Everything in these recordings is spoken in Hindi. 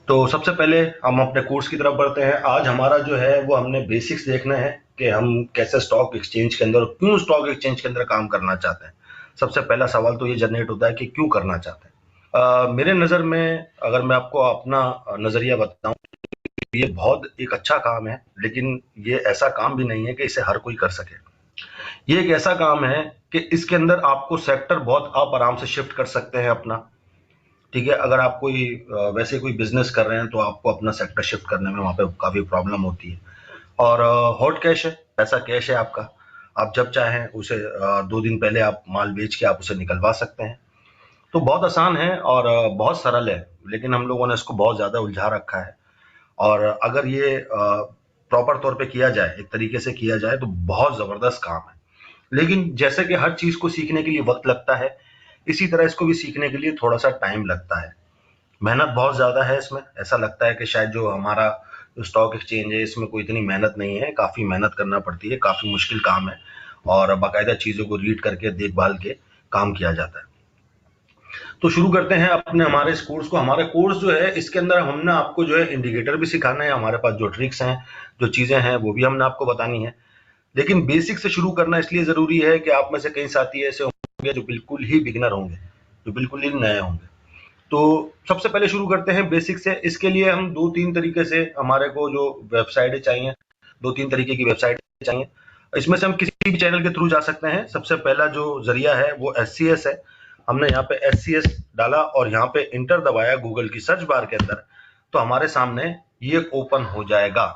तो सबसे पहले हम अपने कोर्स की तरफ बढ़ते हैं। आज हमारा जो है वो हमने बेसिक्स देखना है कि हम कैसे स्टॉक एक्सचेंज के अंदर और क्यों स्टॉक एक्सचेंज के अंदर काम करना चाहते हैं। सबसे पहला सवाल तो ये जनरेट होता है कि क्यों करना चाहते हैं। मेरे नज़र में अगर मैं आपको अपना नज़रिया बताऊं, ये बहुत एक अच्छा काम है, लेकिन ये ऐसा काम भी नहीं है कि इसे हर कोई कर सके। ये एक ऐसा काम है कि इसके अंदर आपको सेक्टर बहुत आप आराम से शिफ्ट कर सकते हैं अपना। ठीक है, अगर आप कोई वैसे कोई बिजनेस कर रहे हैं तो आपको अपना सेक्टर शिफ्ट करने में वहाँ पे काफ़ी प्रॉब्लम होती है। और हॉट कैश है, पैसा कैश है आपका। आप जब चाहें उसे 2 दिन पहले आप माल बेच के आप उसे निकलवा सकते हैं। तो बहुत आसान है और बहुत सरल है, लेकिन हम लोगों ने इसको बहुत ज़्यादा उलझा रखा है। और अगर ये प्रॉपर तौर पे किया जाए, एक तरीके से किया जाए, तो बहुत ज़बरदस्त काम है। लेकिन जैसे कि हर चीज़ को सीखने के लिए वक्त लगता है, इसी तरह इसको भी सीखने के लिए थोड़ा सा टाइम लगता है। मेहनत बहुत ज़्यादा है इसमें। ऐसा लगता है कि शायद जो हमारा जो स्टॉक एक्सचेंज है इसमें कोई इतनी मेहनत नहीं है, काफ़ी मेहनत करना पड़ती है, काफ़ी मुश्किल काम है और बाकायदा चीज़ों को रीड करके देखभाल के काम किया जाता है। तो शुरू करते हैं अपने हमारे इस कोर्स को। हमारा कोर्स जो है इसके अंदर हमने आपको जो है इंडिकेटर भी सिखाना है, हमारे पास जो ट्रिक्स हैं, जो चीज़ें हैं वो भी हमने आपको बतानी है। लेकिन बेसिक से शुरू करना इसलिए ज़रूरी है कि आप में से कई साथी ऐसे होंगे जो बिल्कुल ही बिगिनर होंगे, जो बिल्कुल ही नए होंगे। तो सबसे पहले शुरू करते हैं बेसिक से। इसके लिए हम 2-3 तरीके से हमारे को जो वेबसाइटें चाहिए, 2-3 तरीके की वेबसाइट चाहिए। इसमें से हम किसी भी चैनल के थ्रू जा सकते हैं। सबसे पहला जो ज़रिया है वो एससीएस है। हमने यहाँ पे एससीएस डाला और यहाँ पे इंटर दबाया गूगल की सर्च बार के अंदर, तो हमारे सामने ये ओपन हो जाएगा।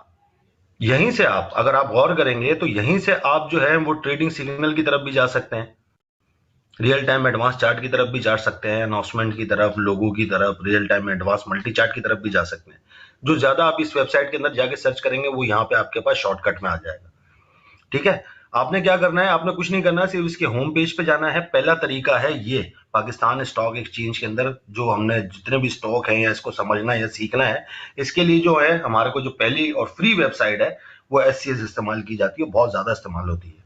यहीं से आप, अगर आप गौर करेंगे तो यहीं से आप जो है वो ट्रेडिंग सिग्नल की तरफ भी जा सकते हैं, रियल टाइम एडवांस चार्ट की तरफ भी जा सकते हैं, अनाउंसमेंट की तरफ, लोगों की तरफ, real time advance multi chart की तरफ भी जा सकते हैं। जो ज्यादा आप इस वेबसाइट के अंदर जाके सर्च करेंगे वो यहाँ पे आपके पास शॉर्टकट में आ जाएगा। ठीक है, आपने क्या करना है, आपने कुछ नहीं करना है, सिर्फ इसके होम पेज पे जाना है। पहला तरीका है ये, पाकिस्तान स्टॉक एक्सचेंज के अंदर जो हमने जितने भी स्टॉक हैं या इसको समझना है या सीखना है, इसके लिए जो है हमारे को जो पहली और फ्री वेबसाइट है वो एससीएस इस्तेमाल की जाती है, बहुत ज्यादा इस्तेमाल होती है।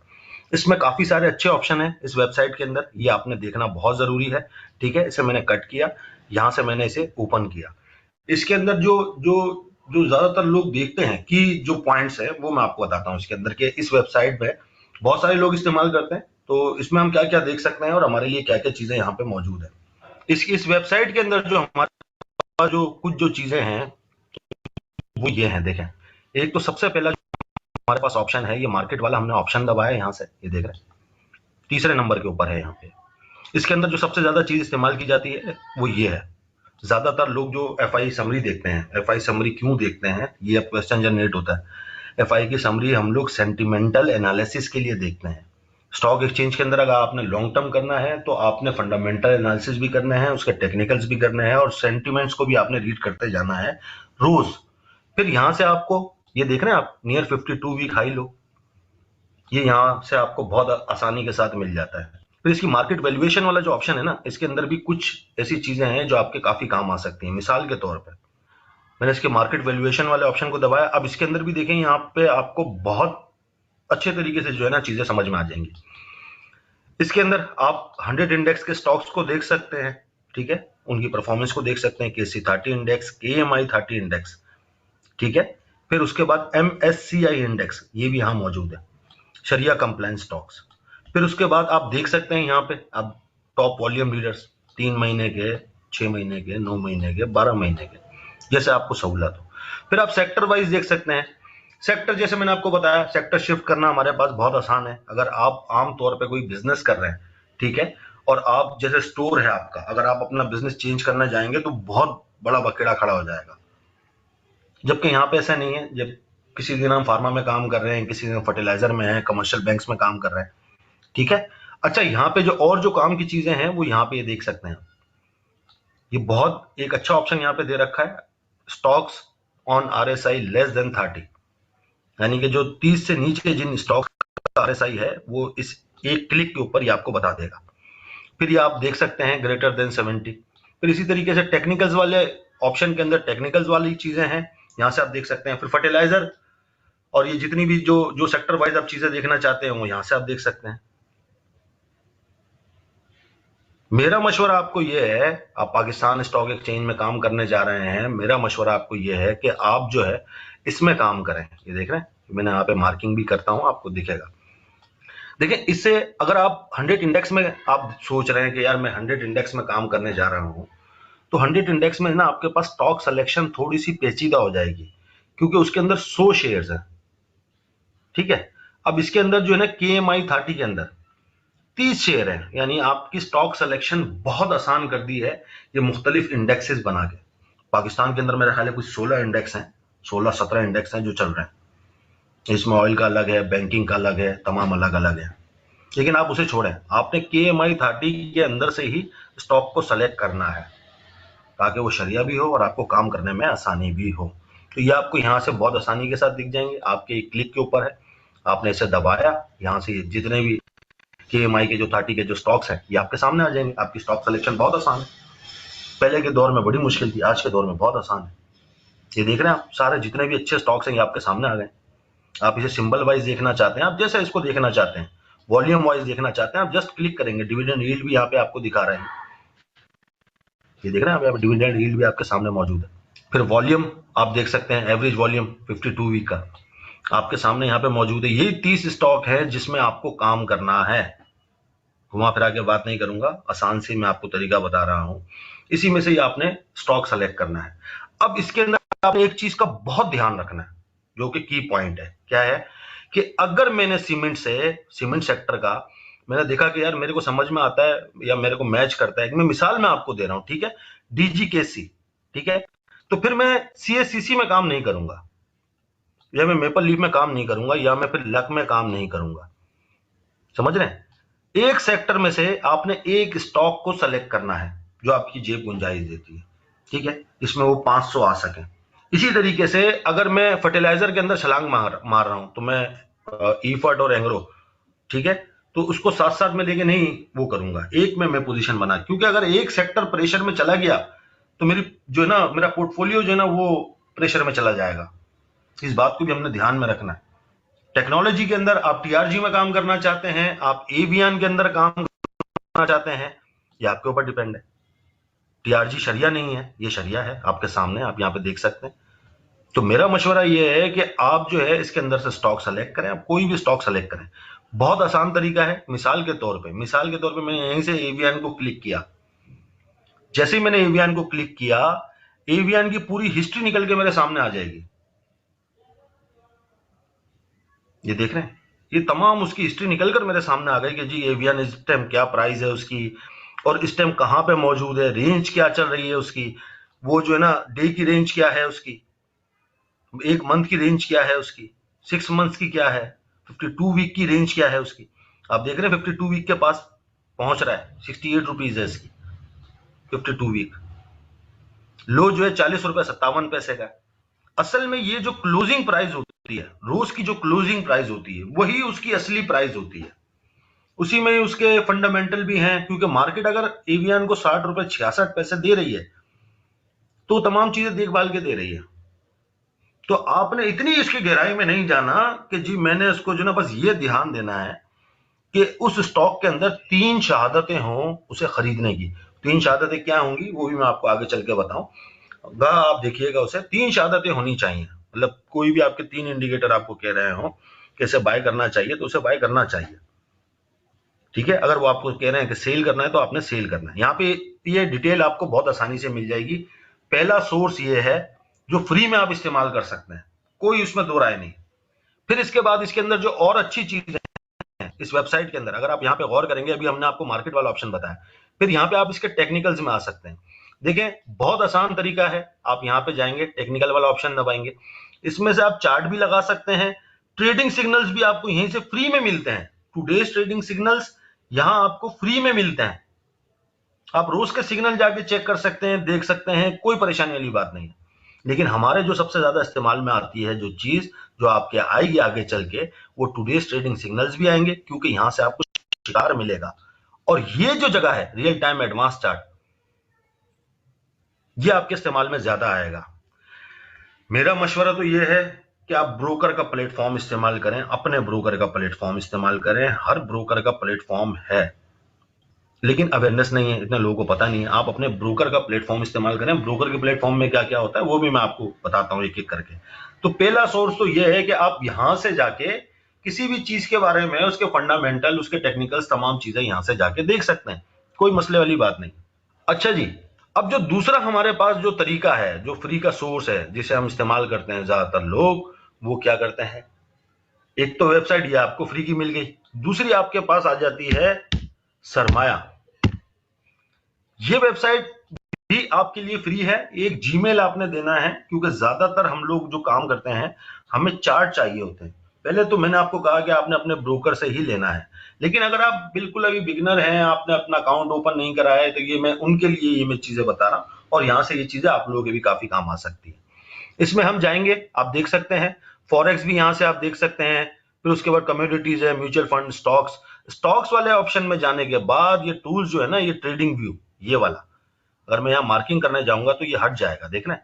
इसमें काफी सारे अच्छे ऑप्शन हैं इस वेबसाइट के अंदर, ये आपने देखना बहुत जरूरी है। ठीक है, इसे मैंने कट किया, यहां से मैंने इसे ओपन किया। इसके अंदर जो जो जो ज्यादातर लोग देखते हैं कि जो पॉइंट्स है वो मैं आपको बताता हूँ। इसके अंदर के इस वेबसाइट में बहुत सारे लोग इस्तेमाल करते हैं, तो इसमें हम क्या क्या देख सकते हैं और हमारे लिए क्या क्या चीजें यहाँ पे मौजूद है। इस वेबसाइट के अंदर जो हमारे पास जो कुछ जो चीजें हैं वो ये हैं, देखें। एक तो सबसे पहला हमारे पास ऑप्शन है, ये मार्केट वाला, हमने ऑप्शन दबाया यहाँ से, ये देख रहे हैं, तीसरे नंबर के ऊपर है यहाँ पे। इसके अंदर जो सबसे ज्यादा चीज इस्तेमाल की जाती है वो ये है। ज्यादातर लोग जो एफआई समरी देखते हैं, एफआई समरी क्यों देखते हैं, ये अब क्वेश्चन जनरेट होता है। एफआई की समरी हम लोग सेंटिमेंटल एनालिसिस के लिए देखते हैं। स्टॉक एक्सचेंज के अंदर अगर आपने लॉन्ग टर्म करना है तो आपने फंडामेंटल एनालिसिस भी करना है, उसके टेक्निकल्स भी करने हैं और सेंटिमेंट्स को भी आपने रीड करते जाना है रोज। फिर यहां से आपको ये देख रहे हैं आप, नियर 52 वीक हाई लो, ये यहाँ से आपको बहुत आसानी के साथ मिल जाता है। फिर इसकी मार्केट वैल्यूएशन वाला जो ऑप्शन है ना, इसके अंदर भी कुछ ऐसी चीजें हैं जो आपके काफी काम आ सकती हैं। मिसाल के तौर पर मैंने इसके मार्केट वैल्यूएशन वाले ऑप्शन को दबाया। अब इसके अंदर भी देखें, यहाँ पे आपको बहुत अच्छे तरीके से जो है ना चीजें समझ में आ जाएंगी। इसके अंदर आप 100 इंडेक्स के स्टॉक्स को देख सकते हैं। ठीक है, उनकी परफॉर्मेंस को देख सकते हैं, KC30 इंडेक्स, KMI30 इंडेक्स। ठीक है, फिर उसके बाद MSCI इंडेक्स, ये भी यहाँ मौजूद है, शरिया कंप्लायंस स्टॉक्स। फिर उसके बाद आप देख सकते हैं यहाँ पे अब टॉप वॉल्यूम लीडर्स, 3 महीने के, 6 महीने के, 9 महीने के, 12 महीने के, जैसे आपको सहूलत हो। फिर आप सेक्टर वाइज देख सकते हैं। सेक्टर जैसे मैंने आपको बताया, सेक्टर शिफ्ट करना हमारे पास बहुत आसान है। अगर आप आम तौर पे कोई बिजनेस कर रहे हैं, ठीक है, और आप जैसे स्टोर है आपका, अगर आप अपना बिजनेस चेंज करना जाएंगे तो बहुत बड़ा बकेड़ा खड़ा हो जाएगा। जबकि यहाँ पे ऐसा नहीं है। जब किसी दिन हम फार्मा में काम कर रहे हैं, किसी दिन फर्टिलाइजर में है, कमर्शियल बैंक्स में काम कर रहे हैं। ठीक है, अच्छा, यहाँ पे जो और जो काम की चीजें हैं वो यहाँ पे ये देख सकते हैं। ये बहुत एक अच्छा ऑप्शन यहाँ पे दे रखा है, stocks on RSI less than 30, यानी कि जो 30 से नीचे जिन स्टॉक का RSI है वो इस एक क्लिक के ऊपर ये आपको बता देगा। फिर ये आप देख सकते हैं ग्रेटर देन 70। फिर इसी तरीके से टेक्निकल्स वाले ऑप्शन के अंदर टेक्निकल्स वाली चीजें हैं, यहाँ से आप देख सकते हैं। फिर फर्टिलाइजर और ये जितनी भी जो जो सेक्टर वाइज आप चीजें देखना चाहते हैं वो यहाँ से आप देख सकते हैं। मेरा मशवरा आपको ये है, आप पाकिस्तान स्टॉक एक्सचेंज में काम करने जा रहे हैं, मेरा मशवरा आपको ये है कि आप जो है इसमें काम करें। ये देख रहे हैं, मैंने यहाँ पे मार्किंग भी करता हूं, आपको दिखेगा। देखिए, इससे अगर आप 100 इंडेक्स में आप सोच रहे हैं कि यार मैं 100 इंडेक्स में काम करने जा रहा हूं, तो 100 इंडेक्स में ना आपके पास स्टॉक सिलेक्शन थोड़ी सी पेचीदा हो जाएगी, क्योंकि उसके अंदर 100 शेयर्स हैं। ठीक है, अब इसके अंदर जो है ना KMI 30 के अंदर 30 शेयर है, यानी आपकी स्टॉक सिलेक्शन बहुत आसान कर दी है ये मुख्तलिफ इंडेक्सेस बना के। पाकिस्तान के अंदर मेरे ख्याल है कुछ 16 इंडेक्स हैं, 16-17 इंडेक्स हैं जो चल रहे हैं। इसमें ऑयल का अलग है, बैंकिंग का अलग है, तमाम अलग अलग है। लेकिन आप उसे छोड़ें, आपने KMI 30 के अंदर से ही स्टॉक को सेलेक्ट करना है, ताकि वो शरिया भी हो और आपको काम करने में आसानी भी हो। तो ये आपको यहाँ से बहुत आसानी के साथ दिख जाएंगे, आपके एक क्लिक के ऊपर है। आपने इसे दबाया, यहाँ से जितने भी KMI के जो 30 के जो स्टॉक्स हैं ये आपके सामने आ जाएंगे। आपकी स्टॉक सिलेक्शन बहुत आसान है। पहले के दौर में बड़ी मुश्किल थी, आज के दौर में बहुत आसान है। ये देख रहे हैं आप, सारे जितने भी अच्छे स्टॉक्स हैं ये आपके सामने आ गए। आप इसे सिंबल वाइज देखना चाहते हैं, आप जैसे इसको देखना चाहते हैं, वॉल्यूम वाइज देखना चाहते हैं, आप जस्ट क्लिक करेंगे। डिविडेंड यील्ड भी यहाँ पे आपको दिखा रहे हैं, ये देख रहे हैं आप, डिविडेंड यील्ड भी आपके सामने मौजूद है। फिर वॉल्यूम आप देख सकते हैं, एवरेज वॉल्यूम 52 वीक का आपके सामने यहाँ पे मौजूद है। ये 30 स्टॉक है जिसमें आपको काम करना है। घुमा फिरा के बात नहीं करूंगा, आसान से मैं आपको तरीका बता रहा हूं। इसी में से ही आपने स्टॉक सेलेक्ट करना है। अब इसके अंदर आपने एक चीज का बहुत ध्यान रखना है, जो कि की पॉइंट है। क्या है कि अगर मैंने सीमेंट सेक्टर का मैंने देखा कि यार मेरे को समझ में आता है या मेरे को मैच करता है, मैं मिसाल में आपको दे रहा हूं, ठीक है, DGKC, ठीक है, तो फिर मैं CACC में काम नहीं करूंगा, या मैं मेपल लीफ में काम नहीं करूंगा, या मैं फिर लक में काम नहीं करूंगा। समझ रहे हैं? एक सेक्टर में से आपने एक स्टॉक को सेलेक्ट करना है जो आपकी जेब गुंजाइश देती है, ठीक है, इसमें वो 500 आ सके। इसी तरीके से अगर मैं फर्टिलाइजर के अंदर छलांग मार रहा हूं, तो मैं ईफर्ट और एंग्रो, ठीक है, तो उसको साथ साथ में लेके नहीं वो करूंगा, एक में मैं पोजीशन बना, क्योंकि अगर एक सेक्टर प्रेशर में चला गया तो मेरी जो है ना मेरा पोर्टफोलियो जो है ना वो प्रेशर में चला जाएगा। इस बात को भी हमने ध्यान में रखना है। टेक्नोलॉजी के अंदर आप TRG में काम करना चाहते हैं, आप एवियन के अंदर काम करना चाहते हैं, ये आपके ऊपर डिपेंड है। TRG शरिया नहीं है, ये शरिया है आपके सामने, आप यहाँ पे देख सकते हैं। तो मेरा मशवरा ये है कि आप जो है इसके अंदर से स्टॉक सेलेक्ट करें, आप कोई भी स्टॉक सेलेक्ट करें। बहुत आसान तरीका है। मिसाल के तौर पे मैंने यहीं से एवियन को क्लिक किया। जैसे ही मैंने एवियन को क्लिक किया, एवियन की पूरी हिस्ट्री निकल के मेरे सामने आ जाएगी। ये देख रहे हैं, ये तमाम उसकी हिस्ट्री निकलकर मेरे सामने आ गई कि जी एवियन इस टाइम क्या प्राइस है उसकी, और इस टाइम कहां पे मौजूद है, रेंज क्या चल रही है उसकी, वो जो है ना डे की रेंज क्या है उसकी, एक मंथ की रेंज क्या है उसकी, 6 मंथ्स की क्या है, 52 वीक की रेंज क्या है उसकी। आप देख रहे हैं 52 वीक के पास पहुंच रहा है, 68 रुपीज है इसकी 52 वीक। लो जो है 40 रुपए 57 पैसे का। असल में ये जो क्लोजिंग प्राइस होती है, रोज की जो क्लोजिंग प्राइस होती है, वही उसकी असली प्राइस होती है। उसी में उसके फंडामेंटल भी हैं, क्योंकि मार्केट अगर एवियन को 60 रुपए 66 पैसे दे रही है तो तमाम चीजें देखभाल के दे रही है। तो आपने इतनी इसकी गहराई में नहीं जाना कि जी मैंने उसको जो ना बस ये ध्यान देना है कि उस स्टॉक के अंदर 3 शहादतें हों उसे खरीदने की। 3 शहादतें क्या होंगी वो भी मैं आपको आगे चल के बताऊंगा, आप देखिएगा उसे। 3 शहादतें होनी चाहिए, मतलब कोई भी आपके 3 इंडिकेटर आपको कह रहे हो कि इसे बाय करना चाहिए तो उसे बाय करना चाहिए, ठीक है। अगर वो आपको कह रहे हैं कि सेल करना है तो आपने सेल करना है। यहाँ पे ये डिटेल आपको बहुत आसानी से मिल जाएगी। पहला सोर्स ये है जो फ्री में आप इस्तेमाल कर सकते हैं, कोई उसमें दो राय नहीं। फिर इसके बाद इसके अंदर जो और अच्छी चीज है इस वेबसाइट के अंदर, अगर आप यहाँ पे गौर करेंगे, अभी हमने आपको मार्केट वाला ऑप्शन बताया, फिर यहाँ पे आप इसके टेक्निकल्स में आ सकते हैं। देखें, बहुत आसान तरीका है। आप यहाँ पे जाएंगे, टेक्निकल वाला ऑप्शन दबाएंगे, इसमें से आप चार्ट भी लगा सकते हैं। ट्रेडिंग सिग्नल्स भी आपको यहीं से फ्री में मिलते हैं। टुडेज ट्रेडिंग सिग्नल्स यहां आपको फ्री में मिलते हैं। आप रोज के सिग्नल जाके चेक कर सकते हैं, देख सकते हैं, कोई परेशानी वाली बात नहीं है। लेकिन हमारे जो सबसे ज्यादा इस्तेमाल में आती है जो चीज जो आपके आएगी आगे चल के, वो टुडेज ट्रेडिंग सिग्नल्स भी आएंगे, क्योंकि यहां से आपको शिकार मिलेगा। और ये जो जगह है रियल टाइम एडवांस चार्ट, ये आपके इस्तेमाल में ज्यादा आएगा। मेरा मशवरा तो ये है कि आप ब्रोकर का प्लेटफॉर्म इस्तेमाल करें, अपने ब्रोकर का प्लेटफॉर्म इस्तेमाल करें। हर ब्रोकर का प्लेटफॉर्म है, लेकिन अवेयरनेस नहीं है, इतने लोगों को पता नहीं है। आप अपने ब्रोकर का प्लेटफॉर्म इस्तेमाल करें। ब्रोकर के प्लेटफॉर्म में क्या क्या होता है वो भी मैं आपको बताता हूँ एक एक करके। तो पहला सोर्स तो ये है कि आप यहां से जाके किसी भी चीज के बारे में, उसके फंडामेंटल, उसके टेक्निकल्स, तमाम चीजें यहां से जाके देख सकते हैं, कोई मसले वाली बात नहीं। अच्छा जी, अब जो दूसरा हमारे पास जो तरीका है, जो फ्री का सोर्स है, जिसे हम इस्तेमाल करते हैं ज्यादातर लोग, वो क्या करते हैं, एक तो वेबसाइट ये आपको फ्री की मिल गई, दूसरी आपके पास आ जाती है सरमाया। ये वेबसाइट भी आपके लिए फ्री है। एक जीमेल आपने देना है, क्योंकि ज्यादातर हम लोग जो काम करते हैं हमें चार्ट चाहिए होते हैं। पहले तो मैंने आपको कहा कि आपने अपने ब्रोकर से ही लेना है, लेकिन अगर आप बिल्कुल अभी बिगिनर हैं, आपने अपना अकाउंट ओपन नहीं करा है, तो ये मैं उनके लिए ये मैं चीजें बता रहा हूं, और यहां से ये चीजें आप लोगों के भी काफी काम आ सकती है। इसमें हम जाएंगे, आप देख सकते हैं फॉरेक्स भी यहां से आप देख सकते हैं। फिर उसके बाद कम्योडिटीज है, म्यूचुअल फंड, स्टॉक्स। स्टॉक्स वाले ऑप्शन में जाने के बाद ये टूल्स जो है ना, ये ट्रेडिंग व्यू, ये वाला अगर मैं यहाँ मार्किंग करने जाऊंगा तो ये हट जाएगा, देखना।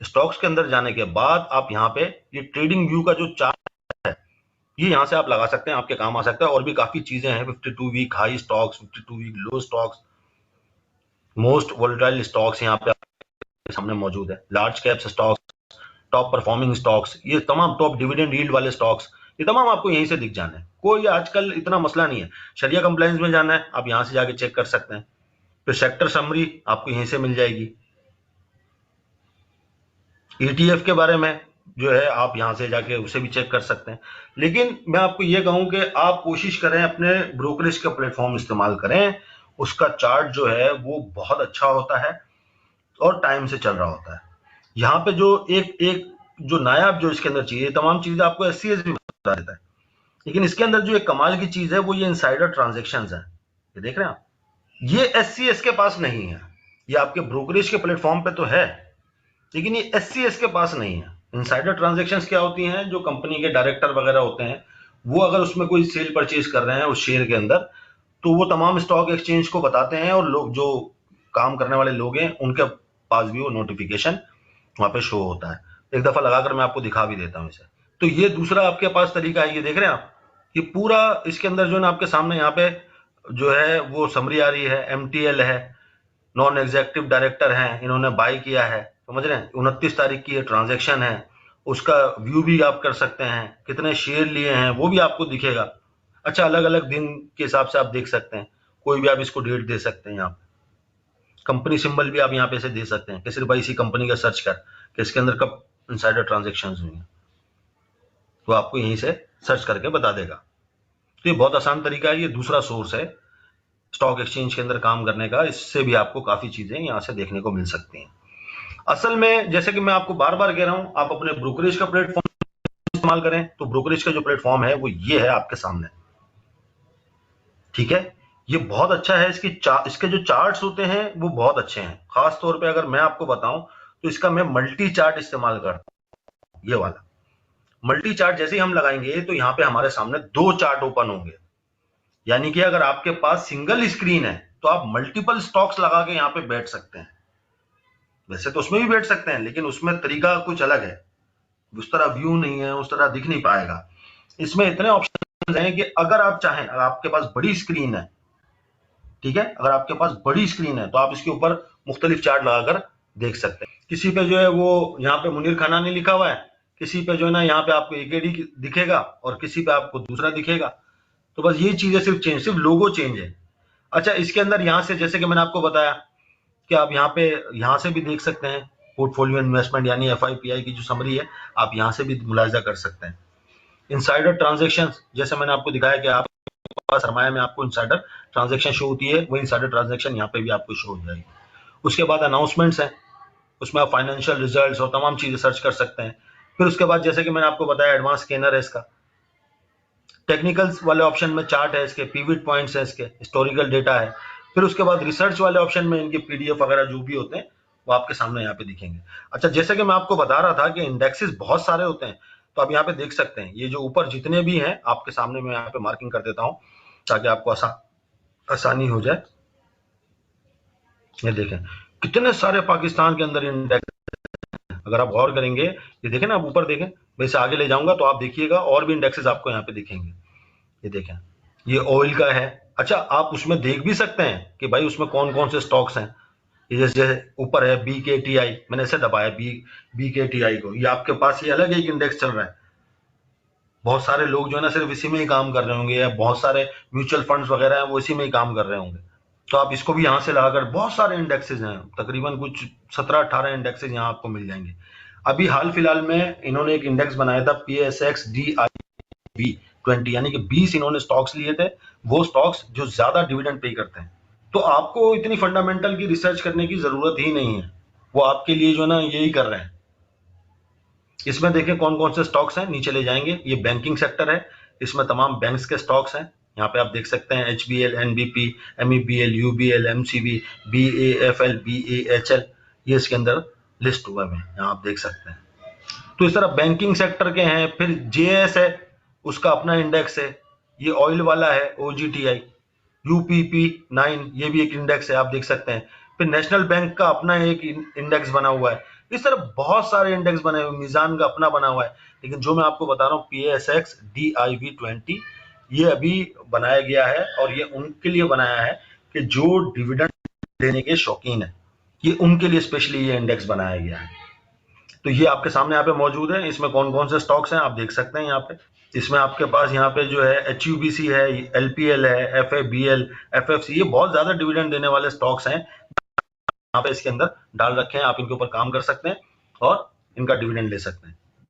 स्टॉक्स के अंदर जाने के बाद आप यहाँ पे ये ट्रेडिंग व्यू का जो चार्ट है, ये यहाँ से आप लगा सकते हैं, आपके काम आ सकता है। और भी काफी चीजें हैं, 52 week high stocks, 52 week low stocks, most volatile stocks यहाँ पे आपके सामने मौजूद है, large caps stocks, top performing stocks, ये तमाम टॉप डिविडेंड यील्ड वाले स्टॉक्स, ये तमाम आपको यहीं से दिख जाना है। कोई आजकल इतना मसला नहीं है। शरिया कंप्लायंस में जाना है, आप यहाँ से जाके चेक कर सकते हैं। फिर सेक्टर समरी आपको यहीं से मिल जाएगी। ETF के बारे में जो है आप यहां से जाके उसे भी चेक कर सकते हैं। लेकिन मैं आपको ये कहूं कि आप कोशिश करें अपने ब्रोकरेज का प्लेटफॉर्म इस्तेमाल करें। उसका चार्ट जो है वो बहुत अच्छा होता है और टाइम से चल रहा होता है। यहाँ पे जो एक एक जो नायाब जो इसके अंदर चाहिए, तमाम चीजें आपको SCS भी बता देता है। लेकिन इसके अंदर जो एक कमाल की चीज है वो ये इनसाइडर ट्रांजेक्शन है। ये देख रहे हैं आप, ये SCS के पास नहीं है। ये आपके ब्रोकरेज के प्लेटफॉर्म पे तो है, लेकिन ये SCS के पास नहीं है। इनसाइडर ट्रांजैक्शंस क्या होती हैं, जो कंपनी के डायरेक्टर वगैरह होते हैं, वो अगर उसमें कोई सेल परचेज कर रहे हैं उस शेयर के अंदर, तो वो तमाम स्टॉक एक्सचेंज को बताते हैं, और लोग जो काम करने वाले लोग हैं उनके पास भी वो नोटिफिकेशन वहां पे शो होता है। एक दफा लगाकर मैं आपको दिखा भी देता हूँ इसे। तो ये दूसरा आपके पास तरीका है, ये देख रहे हैं आप, ये पूरा इसके अंदर जो है आपके सामने यहाँ पे जो है वो समरी आ रही है। MTL है, नॉन एग्जीक्यूटिव डायरेक्टर हैं, इन्होंने बाय किया है, समझ रहे हैं। 29 तारीख की ये ट्रांजैक्शन है, उसका व्यू भी आप कर सकते हैं, कितने शेयर लिए हैं वो भी आपको दिखेगा। अच्छा, अलग अलग दिन के हिसाब से आप देख सकते हैं, कोई भी आप इसको डेट दे सकते हैं। यहाँ पे कंपनी सिंबल भी आप यहाँ पे से दे सकते हैं कि सिर्फ इसी कंपनी का सर्च कर कि इसके अंदर कब इनसाइडर ट्रांजेक्शन हुई हैं, तो आपको यहीं से सर्च करके बता देगा। तो ये बहुत आसान तरीका है, ये दूसरा सोर्स है स्टॉक एक्सचेंज के अंदर काम करने का। इससे भी आपको काफी चीजें यहाँ से देखने को मिल सकती हैं। असल में जैसे कि मैं आपको बार बार कह रहा हूं, आप अपने ब्रोकरेज का प्लेटफॉर्म इस्तेमाल करें। तो ब्रोकरेज का जो प्लेटफॉर्म है वो ये है आपके सामने, ठीक है। ये बहुत अच्छा है, इसके जो चार्ट्स होते हैं वो बहुत अच्छे हैं। खास तौर पे अगर मैं आपको बताऊं तो इसका मैं मल्टी चार्ट इस्तेमाल करता हूं। ये वाला मल्टी चार्ट जैसे ही हम लगाएंगे तो यहाँ पे हमारे सामने दो चार्ट ओपन होंगे। यानी कि अगर आपके पास सिंगल स्क्रीन है तो आप मल्टीपल स्टॉक्स लगा के यहाँ पे बैठ सकते हैं। वैसे तो उसमें भी बैठ सकते हैं, लेकिन उसमें तरीका कुछ अलग है, उस तरह व्यू नहीं है, उस तरह दिख नहीं पाएगा। इसमें इतने ऑप्शन हैं कि अगर आप चाहें, अगर आपके पास बड़ी स्क्रीन है, ठीक है, अगर आपके पास बड़ी स्क्रीन है तो आप इसके ऊपर मुख्तलिफ चार्ट लगाकर देख सकते हैं। किसी पे जो है वो यहाँ पे मुनीर खानानी लिखा हुआ है, किसी पे जो है ना यहाँ पे आपको AKD दिखेगा, और किसी पे आपको दूसरा दिखेगा। तो बस ये चीजें सिर्फ लोगो चेंज है। अच्छा, इसके अंदर यहाँ से जैसे कि मैंने आपको बताया कि आप यहाँ से भी देख सकते हैं पोर्टफोलियो इन्वेस्टमेंट यानी FIPI की जो समरी है, आप यहाँ से भी मुलाहिजा कर सकते हैं। इनसाइडर ट्रांजेक्शन जैसे मैंने आपको दिखाया कि आप सरमाया में आपको इनसाइडर ट्रांजेक्शन शो होती है, वो इनसाइडर ट्रांजेक्शन यहाँ पे भी आपको शो हो जाएगी। उसके बाद अनाउंसमेंट्स हैं, उसमें आप फाइनेंशियल रिजल्ट्स और तमाम चीजें सर्च कर सकते हैं। फिर उसके बाद जैसे कि मैंने आपको बताया एडवांस स्कैनर है इसका। टेक्निकल्स वाले ऑप्शन में चार्ट है इसके, पिवट पॉइंट्स है इसके, हिस्टोरिकल डेटा है। फिर उसके बाद रिसर्च वाले ऑप्शन में इनके PDF वगैरह जो भी होते हैं वो आपके सामने यहाँ पे दिखेंगे। अच्छा, जैसे कि मैं आपको बता रहा था कि इंडेक्सेस बहुत सारे होते हैं, तो आप यहाँ पे देख सकते हैं ये जो ऊपर जितने भी हैं आपके सामने, मैं यहाँ पे मार्किंग कर देता हूँ ताकि आपको आसानी हो जाए। ये देखें कितने सारे पाकिस्तान के अंदर इंडेक्स, अगर आप गौर करेंगे, ये देखें ना, आप ऊपर देखें, मैं इसे आगे ले जाऊंगा तो आप देखिएगा और भी इंडेक्सेस आपको यहाँ पे दिखेंगे। ये देखें, ये ऑयल का है, अच्छा, आप उसमें देख भी सकते हैं कि भाई उसमें कौन कौन से स्टॉक्स हैं। ये जैसे ऊपर है BKTI, मैंने ऐसे दबाया BKTI को, ये आपके पास ये अलग एक इंडेक्स चल रहा है। बहुत सारे लोग जो है ना सिर्फ इसी में ही काम कर रहे होंगे, या बहुत सारे म्यूचुअल फंड्स वगैरह हैं वो इसी में ही काम कर रहे होंगे। तो आप इसको भी यहाँ से लगाकर, बहुत सारे इंडेक्सेस हैं, तकरीबन कुछ 17-18 इंडेक्सेस यहाँ आपको मिल जाएंगे। अभी हाल फिलहाल में इन्होंने एक इंडेक्स बनाया था PSX DIV 20, यानी कि 20 इन्होंने स्टॉक्स लिए थे, वो स्टॉक्स जो ज्यादा डिविडेंड पे करते हैं। तो आपको इतनी फंडामेंटल की रिसर्च करने की जरूरत ही नहीं है, वो आपके लिए जो है ना यही कर रहे हैं। इसमें देखें कौन कौन से स्टॉक्स हैं, नीचे ले जाएंगे, ये बैंकिंग सेक्टर है, इसमें तमाम बैंक्स के स्टॉक्स हैं। यहाँ पे आप देख सकते हैं HBL, NBP, MEBL, UBL, MCB, BAFL, BAHL, ये इसके अंदर लिस्ट हुआ है, यहाँ आप देख सकते हैं। तो इस तरह बैंकिंग सेक्टर के हैं। फिर JS है, उसका अपना इंडेक्स है। ये ऑयल वाला है OGTI, UPP9, ये भी एक इंडेक्स है, आप देख सकते हैं। फिर नेशनल बैंक का अपना एक इंडेक्स बना हुआ है। इस तरह बहुत सारे इंडेक्स बने हुए, मिजान का अपना बना हुआ है। लेकिन जो मैं आपको बता रहा हूँ PSX DIV 20, ये अभी बनाया गया है, और ये उनके लिए बनाया है कि जो डिविडेंड देने के शौकीन है, ये उनके लिए स्पेशली ये इंडेक्स बनाया गया है। तो ये आपके सामने यहाँ पे मौजूद है, इसमें कौन कौन से स्टॉक्स हैं आप देख सकते हैं यहाँ पे। इसमें आपके पास यहाँ पे जो है HUBC है, LPL है, FABL, FFC, ये बहुत ज्यादा डिविडेंड देने वाले स्टॉक्स हैं, यहाँ पे इसके अंदर डाल रखे हैं। आप इनके ऊपर काम कर सकते हैं और इनका डिविडेंड ले सकते हैं।